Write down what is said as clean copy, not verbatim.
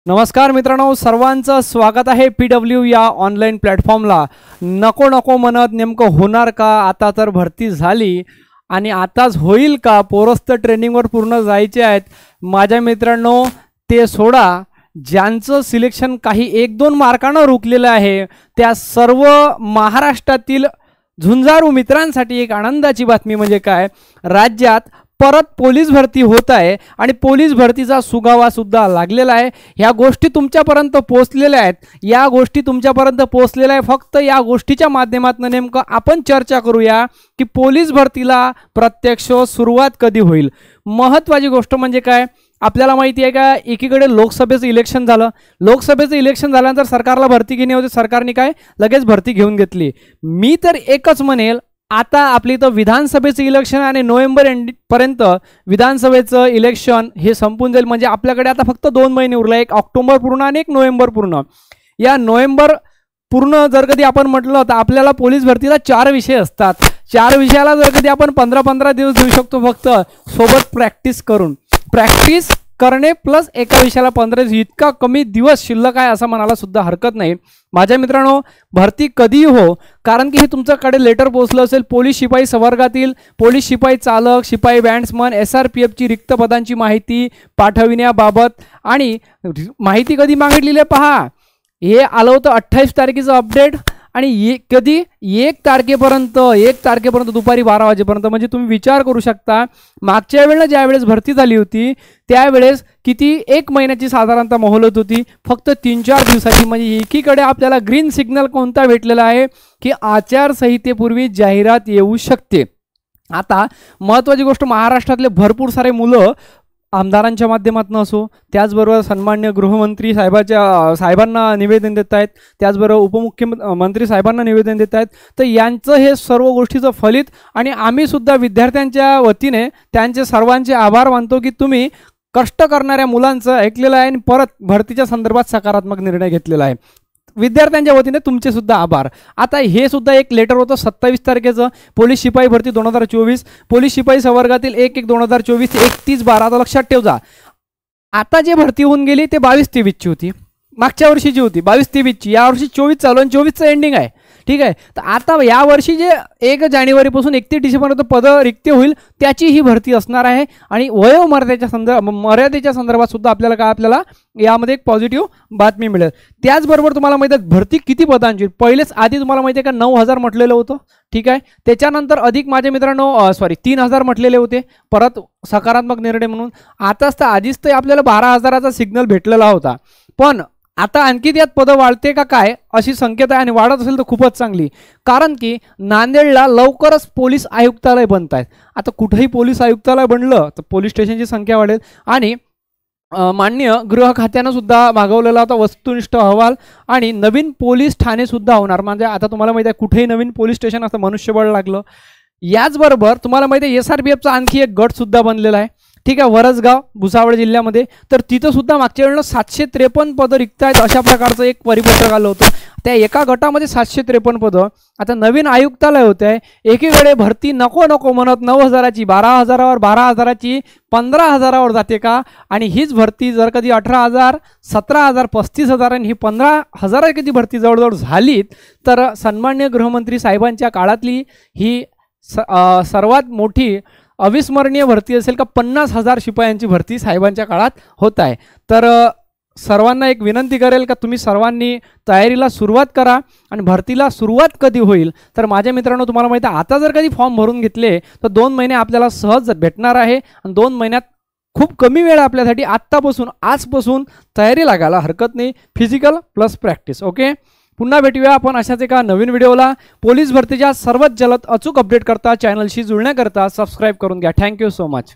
नमस्कार मित्रांनो, सर्वांचं स्वागत आहे PW या ऑनलाईन प्लॅटफॉर्मला। नको नको म्हणत नेमकं होणार का? आता तर भरती झाली आणि आताच होईल का? पोरस्त ट्रेनिंगवर पूर्ण जायचे आहेत माझ्या मित्रांनो। ते सोडा, ज्यांचं सिलेक्शन काही 1-2 मार्कांना रुकलेलं आहे त्या सर्व महाराष्ट्रातील झुंजारू मित्रांसाठी एक आनंदाची बातमी म्हणजे काय, राज्यात परत पोलीस भरती होत आहे आणि पोलीस भरतीचा सुगावा सुद्धा लागलेला आहे। ह्या गोष्टी तुमच्यापर्यंत पोहोचलेल्या आहेत, या गोष्टी तुमच्यापर्यंत पोहोचलेल्या आहे। फक्त या गोष्टीच्या माध्यमातून नेमकं आपण चर्चा करूया की पोलीस भरतीला प्रत्यक्ष सुरुवात कधी होईल। महत्त्वाची गोष्ट म्हणजे काय, आपल्याला माहिती आहे का, एकीकडे लोकसभेचं इलेक्शन झालं, लोकसभेचं इलेक्शन झाल्यानंतर सरकारला भरती घेणे होते, सरकारने काय लगेच भरती घेऊन घेतली। मी तर एकच म्हणेल, आता आपली तर विधानसभेचं इलेक्शन आणि नोव्हेंबर पर्यंत विधानसभेचं इलेक्शन हे संपून जाईल। म्हणजे आपल्याकडे आता फक्त 2 महिने उरले, एक ऑक्टोबर पूर्ण आणि एक नोव्हेंबर पूर्ण। या नोव्हेंबर पूर्ण जर कधी आपण म्हटलं तर आपल्याला पोलीस भरतीला 4 विषय असतात। 4 विषयाला जर कधी आपण 15-15 दिवस देऊ शकतो फक्त सोबत प्रॅक्टिस करून, प्रॅक्टिस करणे प्लस एका विषयाला 15 दिवस, इतका कमी दिवस शिल्लक आहे असं म्हणायला सुद्धा हरकत नाही माझ्या मित्रांनो। भरती कधी हो, कारण की हे तुमच्याकडे लेटर पोहोचलं असेल, पोलीस शिपाई संवर्गातील पोलीस शिपाई चालक, शिपाई बँड्समन, SRPFची रिक्त पदांची माहिती पाठविण्याबाबत आणि माहिती कधी मागितलेली आहे पहा, हे आलं होतं 28 तारखेचं अपडेट आणि कधी 1 तारखेपर्यंत दुपारी 12 वाजेपर्यंत। म्हणजे तुम्ही विचार करू शकता, मागच्या वेळेला ज्यावेळेस भरती झाली होती त्यावेळेस किती 1 महिन्याची साधारणतः मोहलत होती, फक्त 3-4 दिवसाची। म्हणजे एकीकडे आपल्याला ग्रीन सिग्नल कोणता भेटलेला आहे की आचारसंहितेपूर्वी जाहिरात येऊ शकते। आता महत्त्वाची गोष्ट, महाराष्ट्रातले भरपूर सारे मुलं आमदारांच्या माध्यमातून असो, त्याचबरोबर सन्मान्य गृहमंत्री साहेबांना निवेदन देत आहेत, त्याचबरोबर उपमुख्यमंत्री साहेबांना निवेदन देत आहेत। तर यांचं हे सर्व गोष्टीचं फलित आणि आम्ही सुद्धा विद्यार्थ्यांच्या वतीने त्यांचे सर्वांचे आभार मानतो की तुम्ही कष्ट करणाऱ्या मुलांचं ऐकलेलं आहे आणि परत भरतीच्या संदर्भात सकारात्मक निर्णय घेतलेला आहे। विद्यार्थ्यांच्या वतीने तुमचे सुद्धा आभार। आता हे सुद्धा एक लेटर होतं 27 तारखेचं, पोलीस शिपाई भरती 2024, पोलीस शिपाई संवर्गातील 1-1-2024 ते 31-12। आता लक्षात ठेवा, आता जे भरती होऊन गेली ते 22-23ची होती, मागच्या वर्षीची होती 22-23ची, यावर्षी 24 चालू आणि 24चं एंडिंग आहे, ठीक आहे। तर आता यावर्षी जे 1 जानेवारीपासून 31 डिसेंबरपर्यंत पद रिक्त होईल त्याची ही भरती असणार आहे आणि मर्यादेच्या संदर्भात सुद्धा आपल्याला यामध्ये एक पॉझिटिव्ह बातमी मिळेल। त्याचबरोबर तुम्हाला माहिती आहे भरती किती पदांची, पहिलेच आधी तुम्हाला माहिती आहे का 9000 म्हटलेलं होतं, ठीक आहे। त्याच्यानंतर अधिक माझ्या मित्रांनो 3000 म्हटलेले होते, परत सकारात्मक निर्णय म्हणून। आताच तर आधीच तर आपल्याला 12000चा सिग्नल भेटलेला होता, पण आता आणखी त्यात पदं वाढते का काय अशी संकेत आहे आणि वाढत असेल तर खूपच चांगली, कारण की नांदेडला लवकरच पोलीस आयुक्तालय बनत आहेत। आता कुठेही पोलीस आयुक्तालय बनलं तर पोलीस स्टेशनची संख्या वाढेल आणि माननीय गृह खात्यानं सुद्धा मागवलेला होता वस्तुनिष्ठ अहवाल आणि नवीन पोलीस ठाणे सुद्धा होणार। म्हणजे आता तुम्हाला माहिती आहे कुठेही नवीन पोलीस स्टेशन असतं, मनुष्यबळ लागलं। याचबरोबर तुम्हाला माहिती आहे SRPFचा आणखी एक गट सुद्धा बनलेला आहे, ठीक आहे, वरसगाव भुसावळ जिल्ह्यामध्ये। तर तिथं सुद्धा मागच्या वेळेला 753 पदं रिक्त आहेत अशा प्रकारचं एक परिपत्रक आलं होतं। त्या एका गटामध्ये 753 पदं। आता नवीन आयुक्तालय होते आहे, एकीकडे भरती नको नको म्हणत 9000ची 12000वर 12000ची 15000वर जाते का? आणि हीच भरती जर कधी 18000 17000 35000 आणि ही 15000 कधी भरती जवळजवळ झाली तर सन्मान्य गृहमंत्री साहेबांच्या काळातली ही सर्वात मोठी अविस्मरणीय भरती असेल का 50,000 शिपायांची भरती साहेबांच्या काळात होत आहे। तर सर्वांना एक विनंती करेल का तुम्ही सर्वांनी तयारीला सुरुवात करा आणि भरतीला सुरुवात कधी होईल तर माझ्या मित्रांनो तुम्हाला माहिती आहे आता जर कधी फॉर्म भरून घेतले तर 2 महिने आपल्याला सहज भेटणार आहे आणि 2 महिन्यात खूप कमी वेळ आपल्यासाठी आजपासून तयारी लागायला हरकत नाही, फिजिकल प्लस प्रॅक्टिस। ओके, पुन्हा भेटूया आपण अशाच एका नवीन व्हिडिओला। पोलीस भरतीच्या सर्वात जलद अचूक अपडेट करता चॅनलशी जुळण्याकरता सबस्क्राईब करून घ्या। Thank you so much.